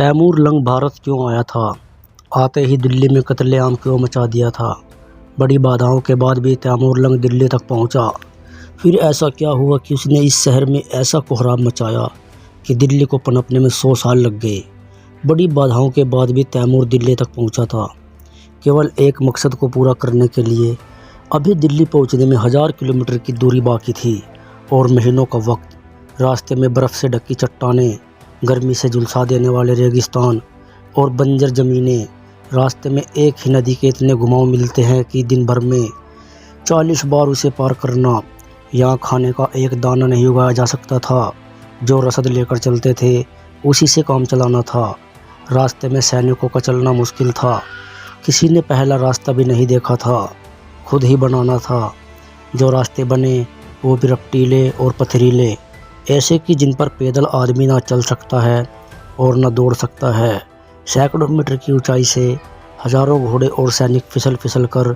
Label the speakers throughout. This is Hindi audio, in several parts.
Speaker 1: तैमूर लंग भारत क्यों आया था? आते ही दिल्ली में कत्लेआम क्यों मचा दिया था? बड़ी बाधाओं के बाद भी तैमूर लंग दिल्ली तक पहुंचा। फिर ऐसा क्या हुआ कि उसने इस शहर में ऐसा कोहराम मचाया कि दिल्ली को पनपने में 100 साल लग गए। बड़ी बाधाओं के बाद भी तैमूर दिल्ली तक पहुंचा था, केवल एक मकसद को पूरा करने के लिए। अभी दिल्ली पहुंचने में 1000 किलोमीटर की दूरी बाकी थी और महीनों का वक्त। रास्ते में बर्फ़ से ढकी चट्टानें, गर्मी से झुलसा देने वाले रेगिस्तान और बंजर ज़मीनें। रास्ते में एक ही नदी के इतने घुमाव मिलते हैं कि दिन भर में 40 बार उसे पार करना। यहाँ खाने का एक दाना नहीं उगाया जा सकता था। जो रसद लेकर चलते थे उसी से काम चलाना था। रास्ते में सैनिकों का चलना मुश्किल था। किसी ने पहला रास्ता भी नहीं देखा था, खुद ही बनाना था। जो रास्ते बने वो भी रपटीले और पथरीले, ऐसे कि जिन पर पैदल आदमी ना चल सकता है और न दौड़ सकता है। सैकड़ों मीटर की ऊंचाई से हजारों घोड़े और सैनिक फिसल फिसल कर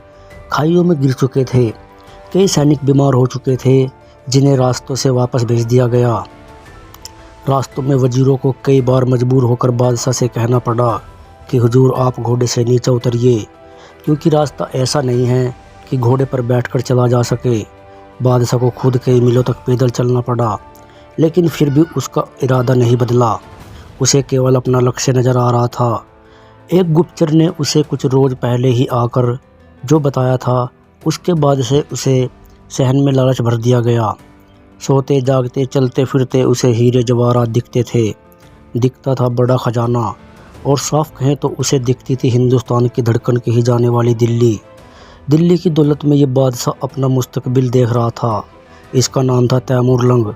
Speaker 1: खाइयों में गिर चुके थे। कई सैनिक बीमार हो चुके थे जिन्हें रास्तों से वापस भेज दिया गया। रास्तों में वजीरों को कई बार मजबूर होकर बादशाह से कहना पड़ा कि हुजूर आप घोड़े से नीचे उतरिए, क्योंकि रास्ता ऐसा नहीं है कि घोड़े पर बैठकर चला जा सके। बादशाह को खुद कई मीलों तक पैदल चलना पड़ा, लेकिन फिर भी उसका इरादा नहीं बदला। उसे केवल अपना लक्ष्य नज़र आ रहा था। एक गुप्तचर ने उसे कुछ रोज़ पहले ही आकर जो बताया था, उसके बाद से उसे सहन में लालच भर दिया गया। सोते जागते चलते फिरते उसे हीरे जवाहरात दिखते थे। दिखता था बड़ा खजाना, और साफ कहें तो उसे दिखती थी हिंदुस्तान की धड़कन कही जाने वाली दिल्ली। दिल्ली की दौलत में ये बादशाह अपना मुस्तकबिल देख रहा था। इसका नाम था तैमूर लंग।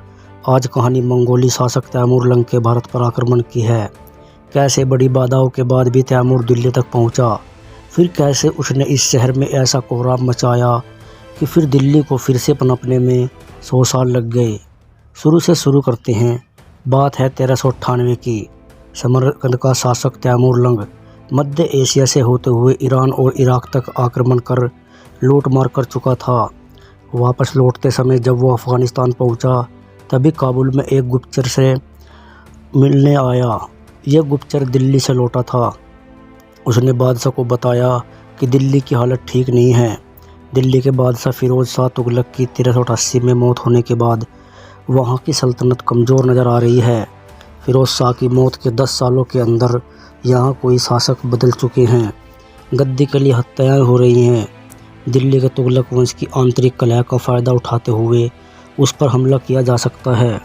Speaker 1: आज कहानी मंगोली शासक तैमूर लंग के भारत पर आक्रमण की है। कैसे बड़ी बाधाओं के बाद भी तैमूर दिल्ली तक पहुंचा, फिर कैसे उसने इस शहर में ऐसा कोहराम मचाया कि फिर दिल्ली को फिर से पनपने में 100 साल लग गए। शुरू से शुरू करते हैं। बात है 1398 की। समरकंद का शासक तैमूर लंग मध्य एशिया से होते हुए ईरान और इराक तक आक्रमण कर लूट मार कर चुका था। वापस लौटते समय जब वो अफ़गानिस्तान पहुंचा, तभी काबुल में एक गुप्तचर से मिलने आया। यह गुप्तचर दिल्ली से लौटा था। उसने बादशाह को बताया कि दिल्ली की हालत ठीक नहीं है। दिल्ली के बादशाह फिरोज़ शाह तुगलक की 1388 में मौत होने के बाद वहाँ की सल्तनत कमज़ोर नज़र आ रही है। फिरोज़ शाह की मौत के 10 सालों के अंदर यहाँ कोई शासक बदल चुके हैं। गद्दी के लिए हत्याएं हो रही हैं। दिल्ली के तुगलक वंश की आंतरिक कलह का फ़ायदा उठाते हुए उस पर हमला किया जा सकता है।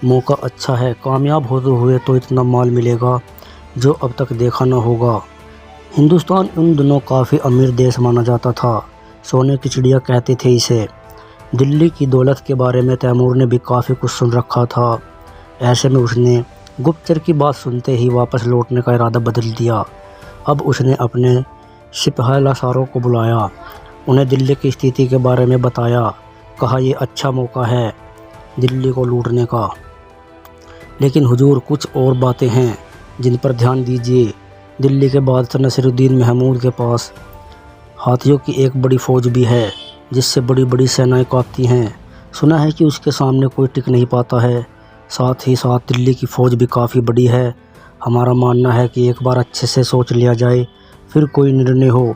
Speaker 1: मौका अच्छा है। कामयाब होते हुए तो इतना माल मिलेगा जो अब तक देखा न होगा। हिंदुस्तान उन दिनों काफ़ी अमीर देश माना जाता था। सोने की चिड़िया कहते थे इसे। दिल्ली की दौलत के बारे में तैमूर ने भी काफ़ी कुछ सुन रखा था। ऐसे में उसने गुप्तचर की बात सुनते ही वापस लौटने का इरादा बदल दिया। अब उसने अपने सिपहसालारों को बुलाया, उन्हें दिल्ली की स्थिति के बारे में बताया। कहा यह अच्छा मौका है दिल्ली को लूटने का, लेकिन हुजूर कुछ और बातें हैं जिन पर ध्यान दीजिए। दिल्ली के बादशाह नसीरुद्दीन महमूद के पास हाथियों की एक बड़ी फ़ौज भी है, जिससे बड़ी बड़ी सेनाएं कांपती हैं। सुना है कि उसके सामने कोई टिक नहीं पाता है। साथ ही साथ दिल्ली की फ़ौज भी काफ़ी बड़ी है। हमारा मानना है कि एक बार अच्छे से सोच लिया जाए, फिर कोई निर्णय हो।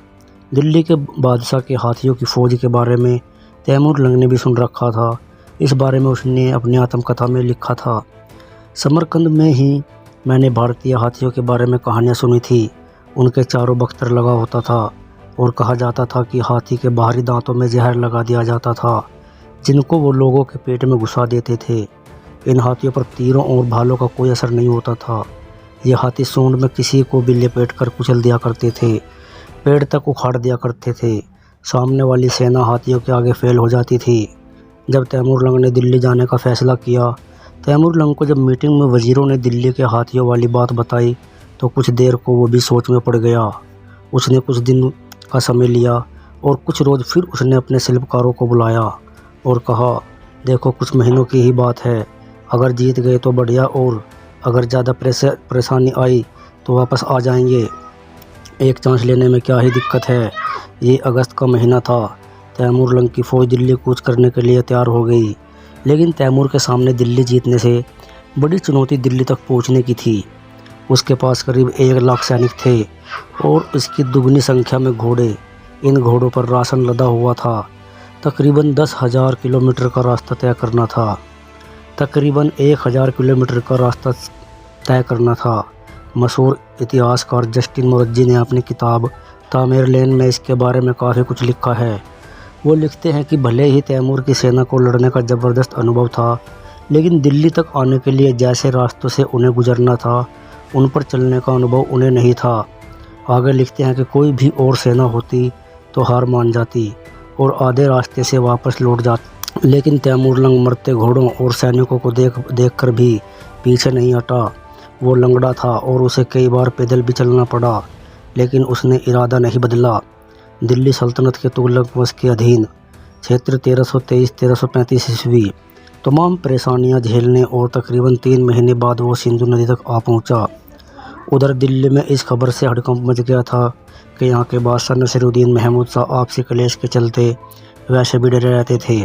Speaker 1: दिल्ली के बादशाह के हाथियों की फ़ौज के बारे में तैमूर लंग ने भी सुन रखा था। इस बारे में उसने अपनी आत्मकथा में लिखा था। समरकंद में ही मैंने भारतीय हाथियों के बारे में कहानियाँ सुनी थी। उनके चारों बख्तर लगा होता था और कहा जाता था कि हाथी के बाहरी दांतों में जहर लगा दिया जाता था, जिनको वो लोगों के पेट में घुसा देते थे। इन हाथियों पर तीरों और भालों का कोई असर नहीं होता था। ये हाथी सूंड में किसी को भी लपेट कर कुचल दिया करते थे, पेड़ तक उखाड़ दिया करते थे। सामने वाली सेना हाथियों के आगे फेल हो जाती थी। जब तैमूर लंग ने दिल्ली जाने का फैसला किया, तैमूर लंग को जब मीटिंग में वजीरों ने दिल्ली के हाथियों वाली बात बताई, तो कुछ देर को वो भी सोच में पड़ गया। उसने कुछ दिन का समय लिया और कुछ रोज़ फिर उसने अपने शिल्पकारों को बुलाया और कहा, देखो कुछ महीनों की ही बात है। अगर जीत गए तो बढ़िया, और अगर ज़्यादा परेशानी आई तो वापस आ जाएंगे। एक चांस लेने में क्या ही दिक्कत है। ये अगस्त का महीना था। तैमूर लंग की फ़ौज दिल्ली कूच करने के लिए तैयार हो गई, लेकिन तैमूर के सामने दिल्ली जीतने से बड़ी चुनौती दिल्ली तक पहुंचने की थी। उसके पास करीब 1 लाख सैनिक थे और इसकी दुगनी संख्या में घोड़े। इन घोड़ों पर राशन लदा हुआ था। तकरीबन 10,000 किलोमीटर का रास्ता तय करना था। तकरीबन 1,000 किलोमीटर का रास्ता तय करना था। मशहूर इतिहासकार जस्टिन मोरज्जी ने अपनी किताब तामेरलैन में इसके बारे में काफ़ी कुछ लिखा है। वो लिखते हैं कि भले ही तैमूर की सेना को लड़ने का ज़बरदस्त अनुभव था, लेकिन दिल्ली तक आने के लिए जैसे रास्तों से उन्हें गुजरना था, उन पर चलने का अनुभव उन्हें नहीं था। आगे लिखते हैं कि कोई भी और सेना होती तो हार मान जाती और आधे रास्ते से वापस लौट जाती, लेकिन तैमूर लंग मरते घोड़ों और सैनिकों को देख कर भी पीछे नहीं हटा। वो लंगड़ा था और उसे कई बार पैदल भी चलना पड़ा, लेकिन उसने इरादा नहीं बदला। दिल्ली सल्तनत के तुगलक वंश के अधीन क्षेत्र 1323-1335 ईस्वी तमाम परेशानियां झेलने और तकरीबन 3 महीने बाद वो सिंधु नदी तक आ पहुंचा। उधर दिल्ली में इस खबर से हड़कंप मच गया था कि यहाँ के बादशाह नसीरुद्दीन महमूद शाह आपसी कलेश के चलते वैसे भी डरे रहते थे।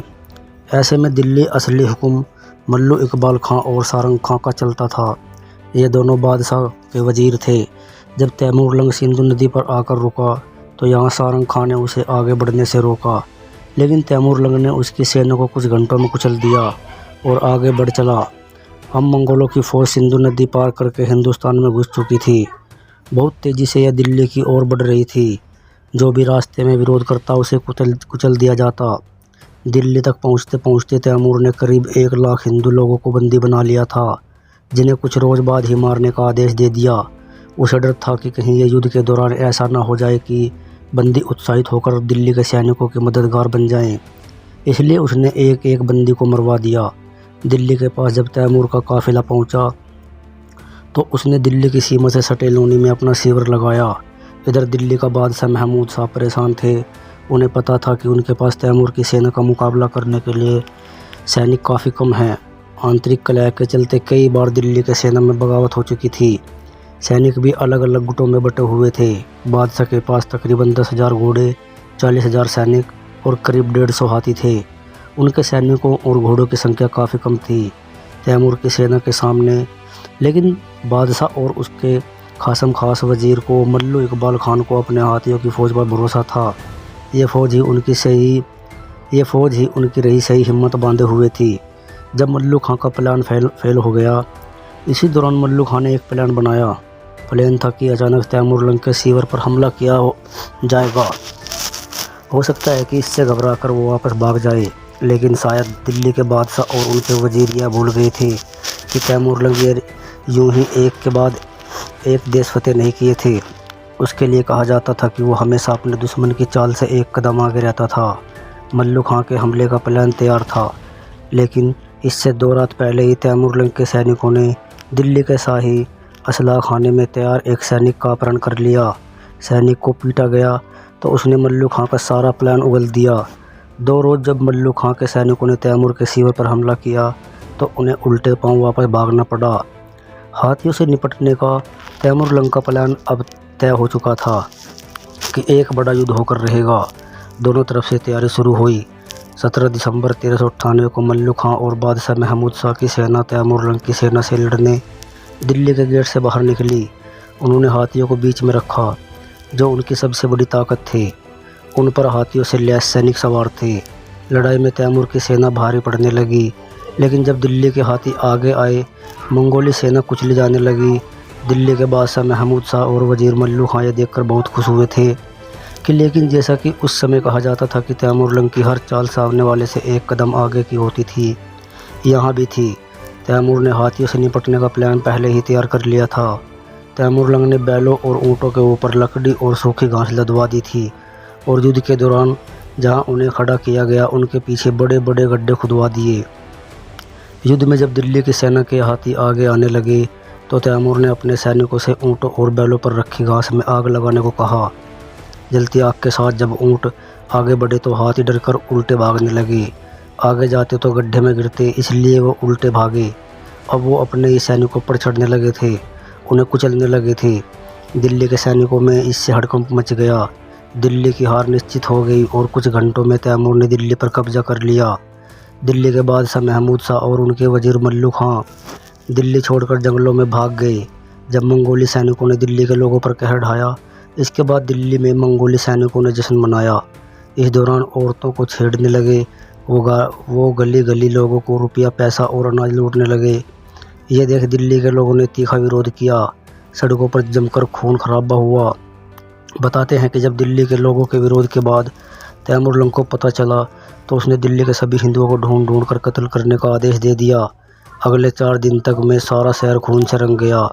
Speaker 1: ऐसे में दिल्ली असली हुक्म मल्लू इकबाल खां और सारंग खां का चलता था। ये दोनों बादशाह के वजीर थे। जब तैमूर लंग सिंधु नदी पर आकर रुका तो यहाँ सारंग खां ने उसे आगे बढ़ने से रोका, लेकिन तैमूर लंग ने उसकी सेना को कुछ घंटों में कुचल दिया और आगे बढ़ चला। हम मंगोलों की फ़ौज सिंधु नदी पार करके हिंदुस्तान में घुस चुकी थी। बहुत तेज़ी से यह दिल्ली की ओर बढ़ रही थी। जो भी रास्ते में विरोध करता उसे कुचल दिया जाता। दिल्ली तक पहुँचते पहुँचते तैमूर ने करीब 1 लाख हिंदू लोगों को बंदी बना लिया था, जिन्हें कुछ रोज़ बाद ही मारने का आदेश दे दिया। उसे डर था कि कहीं ये युद्ध के दौरान ऐसा ना हो जाए कि बंदी उत्साहित होकर दिल्ली के सैनिकों के मददगार बन जाएं। इसलिए उसने एक एक बंदी को मरवा दिया। दिल्ली के पास जब तैमूर का काफिला पहुंचा तो उसने दिल्ली की सीमा से सटे लोनी में अपना शिविर लगाया। इधर दिल्ली का बादशाह महमूद शाह परेशान थे। उन्हें पता था कि उनके पास तैमूर की सेना का मुकाबला करने के लिए सैनिक काफ़ी कम हैं। आंतरिक कलह के चलते कई बार दिल्ली के सेना में बगावत हो चुकी थी। सैनिक भी अलग अलग गुटों में बटे हुए थे। बादशाह के पास तकरीबन 10,000 घोड़े, 40,000 सैनिक और करीब 150 हाथी थे। उनके सैनिकों और घोड़ों की संख्या काफ़ी कम थी तैमूर की सेना के सामने, लेकिन बादशाह और उसके खासम खास वजीर को मल्लू इकबाल खान को अपने हाथियों की फ़ौज पर भरोसा था। ये फ़ौज ही उनकी रही सही हिम्मत बांधे हुए थी। जब मल्लू खां का प्लान फेल हो गया, इसी दौरान मल्लू खां ने एक प्लान बनाया। प्लान था कि अचानक तैमूर लंग के शिविर पर हमला किया जाएगा। हो सकता है कि इससे घबराकर वो वापस भाग जाए, लेकिन शायद दिल्ली के बादशाह और उनके वजीर यह भूल गए थे कि तैमूर लंग यूं ही एक के बाद एक देश फतेह नहीं किए थे। उसके लिए कहा जाता था कि वो हमेशा अपने दुश्मन की चाल से एक कदम आगे रहता था। मल्लू खां के हमले का प्लान तैयार था, लेकिन इससे 2 रात पहले ही तैमूर लंग के सैनिकों ने दिल्ली के शाही असलाह खाने में तैयार एक सैनिक का अपहरण कर लिया। सैनिक को पीटा गया तो उसने मल्लू खां का सारा प्लान उगल दिया। 2 रोज़ जब मल्लू खां के सैनिकों ने तैमूर के शिविर पर हमला किया तो उन्हें उल्टे पांव वापस भागना पड़ा। हाथियों से निपटने का तैमूर लंग का प्लान अब तय हो चुका था कि एक बड़ा युद्ध होकर रहेगा। दोनों तरफ से तैयारी शुरू हुई। 17 दिसंबर 1398 को मल्लू खां और बादशाह महमूद शाह की सेना तैमूर लंग की सेना से लड़ने दिल्ली के गेट से बाहर निकली। उन्होंने हाथियों को बीच में रखा, जो उनकी सबसे बड़ी ताकत थे। उन पर हाथियों से लैस सैनिक सवार थे। लड़ाई में तैमूर की सेना भारी पड़ने लगी, लेकिन जब दिल्ली के हाथी आगे आए, मंगोली सेना कुचली जाने लगी। दिल्ली के बादशाह महमूद शाह और वजीर मल्लू खां ये देखकर बहुत खुश हुए थे कि लेकिन जैसा कि उस समय कहा जाता था कि तैमूर लंग की हर चाल सामने वाले से एक कदम आगे की होती थी, यहाँ भी थी। तैमूर ने हाथियों से निपटने का प्लान पहले ही तैयार कर लिया था। तैमूर लंग ने बैलों और ऊँटों के ऊपर लकड़ी और सूखी घास लदवा दी थी और युद्ध के दौरान जहाँ उन्हें खड़ा किया गया उनके पीछे बड़े बड़े गड्ढे खुदवा दिए। युद्ध में जब दिल्ली की सेना के हाथी आगे आने लगे तो तैमूर ने अपने सैनिकों से ऊँटों और बैलों पर रखी घास में आग लगाने को कहा। जलती आग के साथ जब ऊँट आगे बढ़े तो हाथी डरकर उल्टे भागने लगे। आगे जाते तो गड्ढे में गिरते, इसलिए वो उल्टे भागे। अब वो अपने ही सैनिकों पर चढ़ने लगे थे, उन्हें कुचलने लगे थे। दिल्ली के सैनिकों में इससे हड़कंप मच गया। दिल्ली की हार निश्चित हो गई और कुछ घंटों में तैमूर ने दिल्ली पर कब्जा कर लिया। दिल्ली के बादशाह महमूद शाह और उनके वजीर मल्लू खां दिल्ली छोड़कर जंगलों में भाग गए। जब मंगोली सैनिकों ने दिल्ली के लोगों पर कहर ढाया। इसके बाद दिल्ली में मंगोली सैनिकों ने जश्न मनाया। इस दौरान औरतों को छेड़ने लगे। वो गली गली लोगों को रुपया, पैसा और अनाज लूटने लगे। ये देख दिल्ली के लोगों ने तीखा विरोध किया। सड़कों पर जमकर खून खराबा हुआ। बताते हैं कि जब दिल्ली के लोगों के विरोध के बाद तैमूरलंग को पता चला तो उसने दिल्ली के सभी हिंदुओं को ढूंढ ढूंढ कर कत्ल करने का आदेश दे दिया। अगले 4 दिन तक में सारा शहर खून से रंग गया।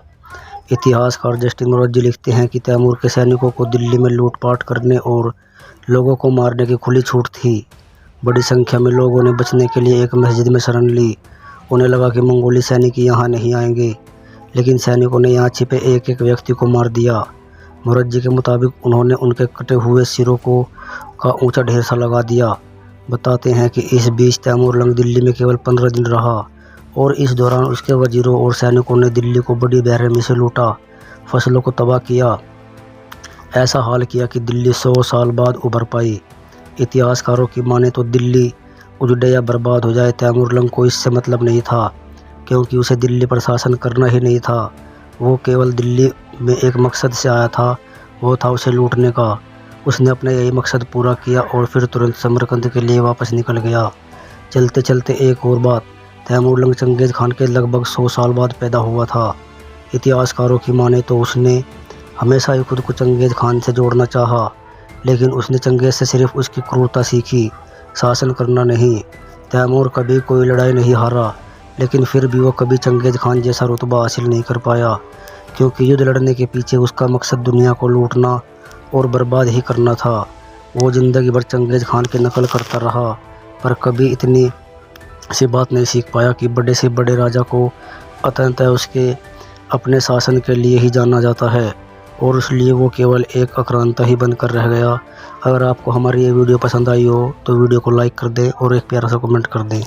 Speaker 1: इतिहासकार जस्टिन मोरजी लिखते हैं कि तैमूर के सैनिकों को दिल्ली में लूटपाट करने और लोगों को मारने की खुली छूट थी। बड़ी संख्या में लोगों ने बचने के लिए एक मस्जिद में शरण ली। उन्हें लगा कि मंगोली सैनिक यहाँ नहीं आएंगे, लेकिन सैनिकों ने यहाँ छिपे एक एक व्यक्ति को मार दिया। मोरजी के मुताबिक उन्होंने उनके कटे हुए सिरों का ऊंचा ढेर सा लगा दिया। बताते हैं कि इस बीच तैमूरलंग दिल्ली में केवल 15 दिन रहा और इस दौरान उसके वजीरों और सैनिकों ने दिल्ली को बड़ी बेरहमी से लूटा, फसलों को तबाह किया। ऐसा हाल किया कि दिल्ली 100 साल बाद उभर पाई। इतिहासकारों की माने तो दिल्ली उजड़े या बर्बाद हो जाए, तैमूरलंग को इससे मतलब नहीं था, क्योंकि उसे दिल्ली पर शासन करना ही नहीं था। वो केवल दिल्ली में एक मकसद से आया था, वो था उसे लूटने का। उसने अपना यही मकसद पूरा किया और फिर तुरंत समरकंद के लिए वापस निकल गया। चलते चलते एक और बात, तैमूरलंग चंगेज़ खान के लगभग 100 साल बाद पैदा हुआ था। इतिहासकारों की माने तो उसने हमेशा ही खुद को चंगेज़ खान से जोड़ना चाहा, लेकिन उसने चंगेज़ से सिर्फ उसकी क्रूरता सीखी, शासन करना नहीं। तैमूर कभी कोई लड़ाई नहीं हारा, लेकिन फिर भी वो कभी चंगेज़ खान जैसा रुतबा हासिल नहीं कर पाया, क्योंकि युद्ध लड़ने के पीछे उसका मकसद दुनिया को लूटना और बर्बाद ही करना था। वो ज़िंदगी भर चंगेज़ खान की नकल करता रहा, पर कभी इतनी सी बात नहीं सीख पाया कि बड़े से बड़े राजा को अंततः उसके अपने शासन के लिए ही जाना जाता है, और इसलिए वो केवल एक आक्रांता ही बनकर रह गया। अगर आपको हमारी ये वीडियो पसंद आई हो तो वीडियो को लाइक कर दें और एक प्यारा सा कमेंट कर दें।